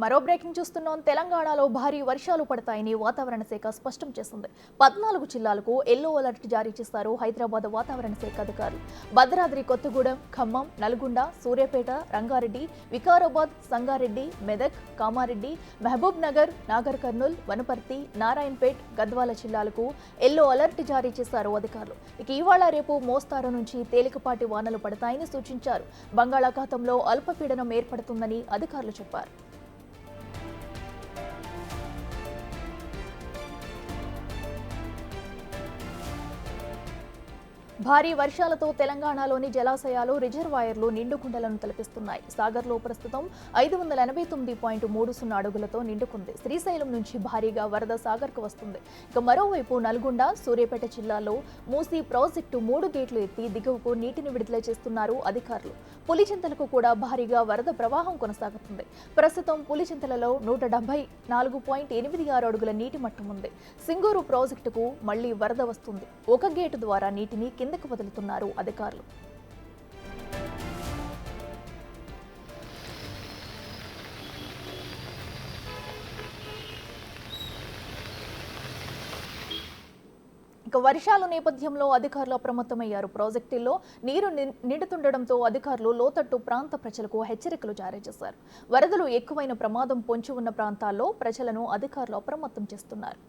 మరో బ్రేకింగ్ చూస్తున్నాం. తెలంగాణలో భారీ వర్షాలు పడతాయని వాతావరణ శాఖ స్పష్టం చేసింది. 14 జిల్లాలకు ఎల్లో అలర్ట్ జారీ చేశారు హైదరాబాద్ వాతావరణ శాఖ అధికారులు. భద్రాద్రి కొత్తగూడెం, ఖమ్మం, నల్గొండ, సూర్యాపేట, రంగారెడ్డి, వికారాబాద్, సంగారెడ్డి, మెదక్, కామారెడ్డి, మహబూబ్ నగర్, నాగర్ కర్నూల్, వనపర్తి, నారాయణపేట్, గద్వాల జిల్లాలకు ఎల్లో అలర్ట్ జారీ చేశారు అధికారులు. ఇక ఇవాళ రేపు మోస్తారు నుంచి తేలికపాటి వానలు పడతాయని సూచించారు. బంగాళాఖాతంలో అల్పపీడనం ఏర్పడుతుందని అధికారులు చెప్పారు. భారీ వర్షాలతో తెలంగాణలోని జలాశయాలు, రిజర్వాయర్లు నిండుకుండలను తలపిస్తున్నాయి. సాగర్లో ప్రస్తుతం 589.30 అడుగులతో నిండుకుంది. శ్రీశైలం నుంచి భారీగా వరద సాగర్కు వస్తుంది. ఇక మరోవైపు నల్గొండ, సూర్యాపేట జిల్లాలో మూసీ ప్రాజెక్టు 3 గేట్లు ఎత్తి దిగువకు నీటిని విడుదల చేస్తున్నారు అధికారులు. పులిచింతలకు కూడా భారీగా వరద ప్రవాహం కొనసాగుతుంది. ప్రస్తుతం పులిచింతలలో 174.86 అడుగుల నీటి మట్టం ఉంది. సింగూరు ప్రాజెక్టుకు మళ్లీ వరద వస్తుంది. ఒక గేటు ద్వారా నీటిని కిందకు వదులుతున్నారు అధికారులు. ఇక వర్షాల నేపథ్యంలో అధికారులు అప్రమత్తమయ్యారు. ప్రాజెక్టుల్లో నీరు నిండుతుండటంతో అధికారులు లోతట్టు ప్రాంత ప్రజలకు హెచ్చరికలు జారీ చేశారు. వరదలు ఎక్కువైన ప్రమాదం పొంచి ఉన్న ప్రాంతాల్లో ప్రజలను అధికారులు అప్రమత్తం చేస్తున్నారు.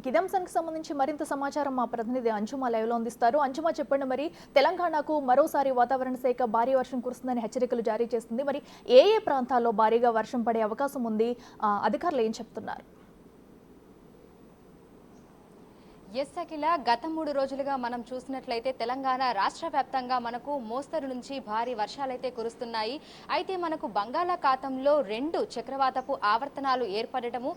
ఇదే అంశానికి సంబంధించి మరింత సమాచారం మా ప్రతినిధి అంజుమా లైవ్ లో అందిస్తారు. అంజుమా, చెప్పండి, మరి తెలంగాణకు మరోసారి వాతావరణ శాఖ భారీ వర్షం కురుస్తుందని హెచ్చరికలు జారీ చేస్తుంది. మరి ఏ ప్రాంతాల్లో భారీగా వర్షం పడే అవకాశం ఉంది? అధికారులు ఏం చెప్తున్నారు? ఎస్ అఖిల, గత 3 రోజులుగా మనం చూసినట్లయితే తెలంగాణ రాష్ట్ర వ్యాప్తంగా మనకు మోస్తరు నుంచి భారీ వర్షాలైతే కురుస్తున్నాయి. అయితే మనకు బంగాళాఖాతంలో 2 చక్రవాతపు ఆవర్తనాలు ఏర్పడటము,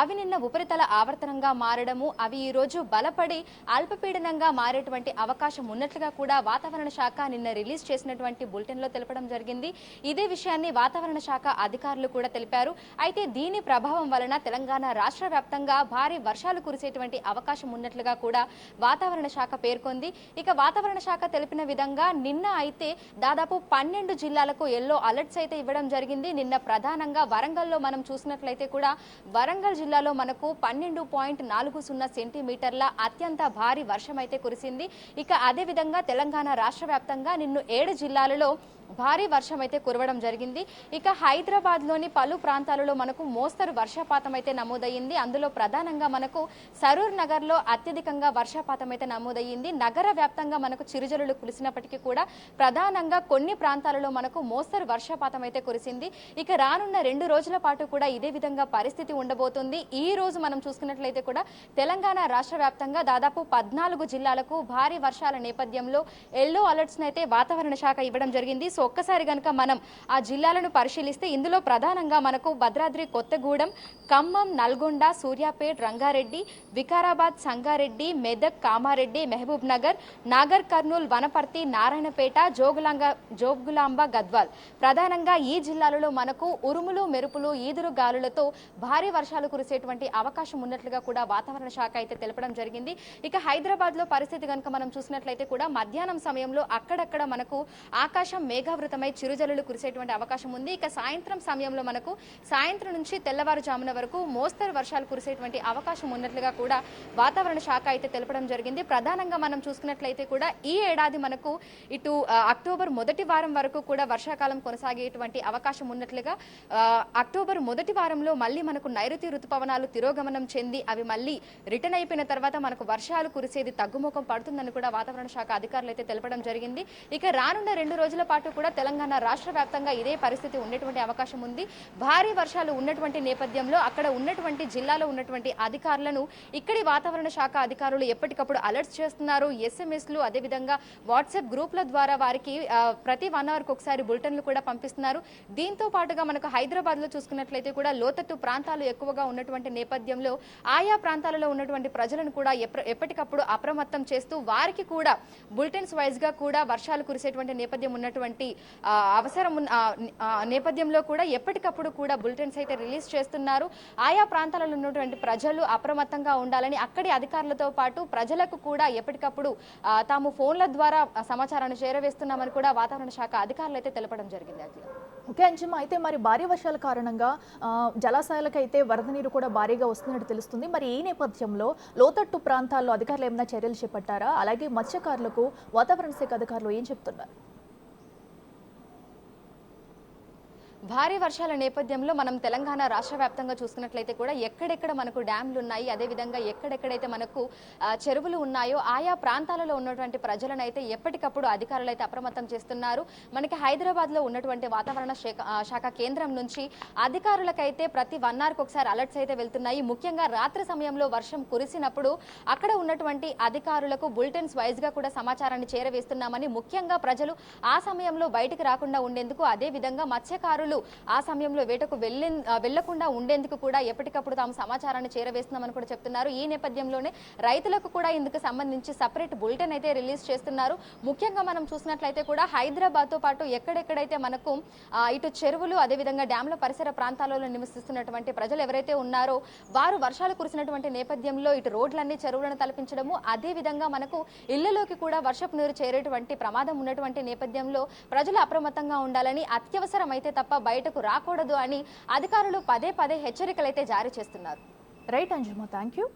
అవి నిన్న ఉపరితల ఆవర్తనంగా మారడము, అవి ఈ రోజు బలపడి అల్పపీడనంగా మారేటువంటి అవకాశం ఉన్నట్లుగా కూడా వాతావరణ శాఖ నిన్న రిలీజ్ చేసినటువంటి బులెటిన్లో తెలపడం జరిగింది. ఇదే విషయాన్ని వాతావరణ శాఖ అధికారులు కూడా తెలిపారు. అయితే దీని ప్రభావం వలన తెలంగాణ రాష్ట్ర వ్యాప్తంగా భారీ వర్షాలు కురిసేటువంటి అవకాశం ఉన్నట్లుగా కూడా వాతావరణ శాఖ పేర్కొంది. ఇక వాతావరణ శాఖ తెలిపిన విధంగా నిన్న అయితే దాదాపు 12 జిల్లాలకు ఎల్లో అలర్ట్స్ అయితే ఇవ్వడం జరిగింది. నిన్న ప్రధానంగా వరంగల్లో మనం చూసినట్లయితే కూడా వరంగల్ జిల్లాలో మనకు 12.40 సెంటీమీటర్ల అత్యంత భారీ వర్షం అయితే కురిసింది. ఇక అదే విధంగా తెలంగాణ రాష్ట్ర వ్యాప్తంగా నిన్న 7 జిల్లాలలో భారీ వర్షం అయితే కురవడం జరిగింది. ఇక హైదరాబాద్ లోని పలు ప్రాంతాలలో మనకు మోస్తరు వర్షపాతం అయితే నమోదయ్యింది. అందులో ప్రధానంగా మనకు సరూర్ నగర్ లో అత్యధికంగా వర్షపాతం అయితే నమోదయ్యింది. నగర వ్యాప్తంగా మనకు చిరుజల్లులు కురిసినప్పటికీ కూడా ప్రధానంగా కొన్ని ప్రాంతాలలో మనకు మోస్తరు వర్షపాతం అయితే కురిసింది. ఇక రానున్న 2 రోజుల పాటు కూడా ఇదే విధంగా పరిస్థితి ఉండబోతుంది. ఈ రోజు మనం చూసుకున్నట్లయితే కూడా తెలంగాణ రాష్ట్ర వ్యాప్తంగా దాదాపు 14 జిల్లాలకు భారీ వర్షాల నేపథ్యంలో ఎల్లో అలర్ట్స్ అయితే వాతావరణ శాఖ ఇవ్వడం జరిగింది. సో ఒక్కసారి కనుక మనం ఆ జిల్లాలను పరిశీలిస్తే ఇందులో ప్రధానంగా మనకు భద్రాద్రి కొత్తగూడెం, ఖమ్మం, నల్గొండ, సూర్యాపేట్, రంగారెడ్డి, వికారాబాద్, సంగారెడ్డి, మెదక్, కామారెడ్డి, మహబూబ్ నగర్, నాగర్ కర్నూల్, వనపర్తి, నారాయణపేట, జోగులాంబ, గద్వాల్ ప్రధానంగా ఈ జిల్లాలలో మనకు ఉరుములు, మెరుపులు, ఈదురు గాలులతో భారీ వర్షాలు కురిసేటువంటి అవకాశం ఉన్నట్లుగా కూడా వాతావరణ శాఖ అయితే తెలపడం జరిగింది. ఇక హైదరాబాద్ లో పరిస్థితి కనుక మనం చూసినట్లయితే కూడా మధ్యాహ్నం సమయంలో అక్కడక్కడ మనకు ఆకాశం మేఘావృతమై చిరుజల్లులు కురిసేటువంటి అవకాశం ఉంది. ఇక సాయంత్రం సమయంలో మనకు సాయంత్రం నుంచి తెల్లవారుజామున వరకు మోస్తరు వర్షాలు కురిసేటువంటి అవకాశం ఉన్నట్లుగా కూడా వాతావరణ శాఖ అయితే తెలపడం జరిగింది. ప్రధానంగా మనం చూసుకున్నట్లయితే కూడా ఈ ఏడాది మనకు ఇటు అక్టోబర్ మొదటి వారం వరకు కూడా వర్షాకాలం కొనసాగేటువంటి అవకాశం ఉన్నట్లుగా అక్టోబర్ మొదటి వారంలో మళ్ళీ మనకు నైరుతి ఋతుపవనాలు తిరోగమనం చెంది అవి మళ్ళీ రిటర్న్ అయిపోయిన తర్వాత మనకు వర్షాలు కురిసేది తగ్గుముఖం పడుతుందని కూడా వాతావరణ శాఖ అధికారులు అయితే తెలపడం జరిగింది. ఇక రానున్న 2 రోజుల పాటు కూడా తెలంగాణ రాష్ట్ర వ్యాప్తంగా ఇదే పరిస్థితి ఉండేటువంటి అవకాశం ఉంది. భారీ వర్షాలు ఉన్నటువంటి నేపథ్యంలో అక్కడ ఉన్నటువంటి జిల్లాలో ఉన్నటువంటి అధికారులను ఇక్కడి వాతావరణ శాఖ అధికారులు ఎప్పటికప్పుడు అలర్ట్స్ చేస్తున్నారు. ఎస్ఎంఎస్లు అదేవిధంగా వాట్సాప్ గ్రూప్ల ద్వారా వారికి ప్రతి 1 అవర్కి ఒకసారి బులెటిన్లు కూడా పంపిస్తున్నారు. దీంతో పాటుగా మనకు హైదరాబాద్ లో చూసుకున్నట్లయితే కూడా లోతట్టు ప్రాంతాలు ఎక్కువగా ఉన్నటువంటి నేపథ్యంలో ఆయా ప్రాంతాలలో ఉన్నటువంటి ప్రజలను కూడా ఎప్పటికప్పుడు అప్రమత్తం చేస్తూ వారికి కూడా బులెటిన్స్ వైజ్ గా కూడా వర్షాలు కురిసేటువంటి నేపథ్యం ఉన్నటువంటి అవసరం నేపథ్యంలో కూడా ఎప్పటికప్పుడు కూడా బులెటిన్స్ అయితే రిలీజ్ చేస్తున్నారు. ఆయా ప్రాంతాలలో ఉన్నటువంటి ప్రజలు అప్రమత్తంగా ఉండాలని అక్కడి అధికారులు అధికారులతో పాటు ప్రజలకు కూడా ఎప్పటికప్పుడు తాము ఫోన్ల ద్వారా సమాచారాన్ని చేరవేస్తున్నామని కూడా వాతావరణ శాఖ అధికారులు అయితే తెలపడం జరిగింది. అఖిల. ఓకే అంజమ్మ, అయితే మరి భారీ వర్షాల కారణంగా జలాశయాలకు అయితే వరద నీరు కూడా భారీగా వస్తున్నట్టు తెలుస్తుంది. మరి ఈ నేపథ్యంలో లోతట్టు ప్రాంతాల్లో అధికారులు ఏమైనా చర్యలు చేపట్టారా? అలాగే మత్స్యకారులకు వాతావరణ శాఖ అధికారులు ఏం చెప్తున్నారు? భారీ వర్షాల నేపథ్యంలో మనం తెలంగాణ రాష్ట్ర వ్యాప్తంగా చూసుకున్నట్లయితే కూడా ఎక్కడెక్కడ మనకు డ్యాంలు ఉన్నాయి, అదేవిధంగా ఎక్కడెక్కడైతే మనకు చెరువులు ఉన్నాయో ఆయా ప్రాంతాలలో ఉన్నటువంటి ప్రజలను అయితే ఎప్పటికప్పుడు అధికారులు అయితే అప్రమత్తం చేస్తున్నారు. మనకి హైదరాబాద్లో ఉన్నటువంటి వాతావరణ శాఖ కేంద్రం నుంచి అధికారులకైతే ప్రతి 1 అవర్కి ఒకసారి అలర్ట్స్ అయితే వెళ్తున్నాయి. ముఖ్యంగా రాత్రి సమయంలో వర్షం కురిసినప్పుడు అక్కడ ఉన్నటువంటి అధికారులకు బులెటిన్స్ వైజ్గా కూడా సమాచారాన్ని చేరవేస్తున్నామని, ముఖ్యంగా ప్రజలు ఆ సమయంలో బయటికి రాకుండా ఉండేందుకు, అదేవిధంగా మత్స్యకారులు ఆ సమయంలో వేటకు వెళ్లకుండా ఉండేందుకు కూడా ఎప్పటికప్పుడు తాము సమాచారాన్ని చేరవేస్తున్నామని కూడా చెప్తున్నారు. ఈ నేపథ్యంలోనే రైతులకు కూడా ఇందుకు సంబంధించి సపరేట్ బులెటిన్ అయితే రిలీజ్ చేస్తున్నారు. ముఖ్యంగా మనం చూసినట్లయితే కూడా హైదరాబాద్ తో పాటు ఎక్కడెక్కడైతే మనకు ఇటు చెరువులు, అదేవిధంగా డ్యాంల పరిసర ప్రాంతాలలో నివసిస్తున్నటువంటి ప్రజలు ఎవరైతే ఉన్నారో వారు వర్షాలు కురిసినటువంటి నేపథ్యంలో ఇటు రోడ్లన్నీ చెరువులను తలపించడము, అదేవిధంగా మనకు ఇళ్లలోకి కూడా వర్షపు నీరు చేరేటువంటి ప్రమాదం ఉన్నటువంటి నేపథ్యంలో ప్రజలు అప్రమత్తంగా ఉండాలని, అత్యవసరం అయితే తప్ప బయటకు రాకూడదు అని అధికారులు పదే పదే హెచ్చరికలైతే జారీ చేస్తున్నారు. Right Anjamma, thank you.